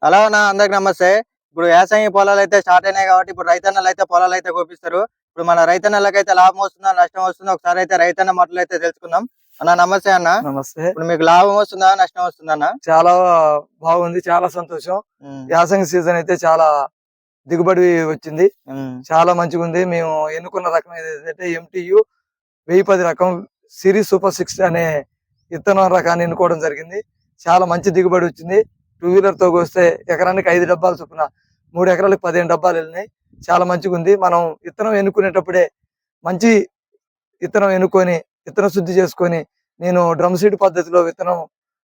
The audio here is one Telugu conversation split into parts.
హలో అన్న, అందరికి నమస్తే. ఇప్పుడు యాసంగి పొలాలు అయితే స్టార్ట్ అయినాయి కాబట్టి ఇప్పుడు రైతన్నలు అయితే పొలాలు అయితే కోపిస్తారు. ఇప్పుడు మన రైతన్నలకైతే లాభం వస్తుందా నష్టం వస్తుందా ఒకసారి అయితే రైతన్న మాటలు అయితే తెలుసుకుందాం. అన్న నమస్తే అన్న. నమస్తే. ఇప్పుడు మీకు లాభం వస్తుందా నష్టం వస్తుందా అన్న? చాలా బాగుంది, చాలా సంతోషం. యాసంగి సీజన్ అయితే చాలా దిగుబడి వచ్చింది, చాలా మంచిగా ఉంది. మేము ఎన్నుకున్న రకం ఏదైతే MTU 1010 రకం సిరీస్ సూపర్ 6 అనే విత్తనం రకాన్ని ఎన్నుకోవడం జరిగింది. చాలా మంచి దిగుబడి వచ్చింది. 2 వీలర్ తో వస్తే ఎకరానికి 5 డబ్బాలు చొప్పున 3 ఎకరాలకు 15 డబ్బాలు వెళ్ళినాయి. చాలా మంచిగా ఉంది. మనం విత్తనం ఎన్నుకునేటప్పుడే మంచి విత్తనం ఎన్నుకొని విత్తనం శుద్ధి చేసుకొని నేను డ్రమ్ సీడ్ పద్ధతిలో విత్తనం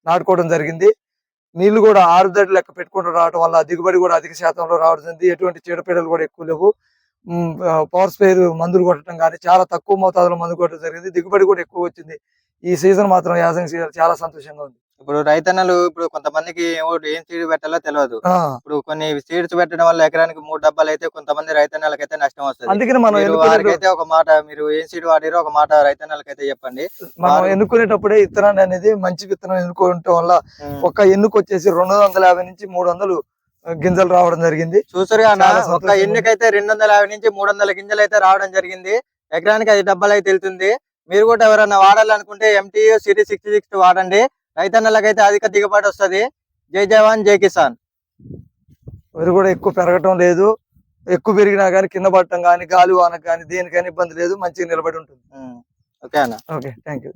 నాటుకోవడం జరిగింది. నీళ్లు కూడా 6 దడి లెక్క పెట్టుకుంటూ రావడం వల్ల దిగుబడి కూడా అధిక శాతంలో రావడం జరిగింది. ఎటువంటి చీడపీడలు కూడా ఎక్కువ లేవు. పవర్ స్ప్రేయర్ మందులు కొట్టడం కానీ చాలా తక్కువ మోతాదులో మందు కొట్టడం జరిగింది. దిగుబడి కూడా ఎక్కువ వచ్చింది. ఈ సీజన్ మాత్రం యాసంగి సీజన్ చాలా సంతోషంగా ఉంది. ఇప్పుడు రైతన్నలు ఇప్పుడు కొంతమందికి ఏం సీడ్ పెట్టాలో తెలియదు. ఇప్పుడు కొన్ని సీడ్స్ పెట్టడం వల్ల ఎకరానికి 3 డబ్బాలు అయితే కొంతమంది రైతన్నలకైతే నష్టం వస్తుంది. అందుకని మనం వారికైతే ఒక మాట, మీరు ఏం సీడ్ వాడిరో ఒక మాట రైతన్నలకైతే చెప్పండి. మనం ఎన్నుకునేటప్పుడే విత్తనాన్ని అనేది మంచి విత్తనం ఎన్నుకోవటం వల్ల ఒక ఎన్నుకు వచ్చేసి 250 నుంచి 300 గింజలు రావడం జరిగింది. చూసారుగా ఒక ఎన్నికైతే 250 నుంచి 300 గింజలు అయితే రావడం జరిగింది. ఎకరానికి 5 డబ్బాలు అయితే వెళ్తుంది. మీరు కూడా ఎవరైనా వాడాలనుకుంటే MTU సిరీస్ 66 వాడండి. రైతన్నలకైతే అధిక దిగుబడి వస్తుంది. జై జవాన్ జై కిసాన్. వరి కూడా ఎక్కువ పెరగటం లేదు. ఎక్కువ పెరిగినా కానీ కింద పడటం కానీ గాలి వానకు కానీ దేనికైనా ఇబ్బంది లేదు. మంచిగా నిలబడి ఉంటుంది. ఓకే అన్న. Okay, thank you.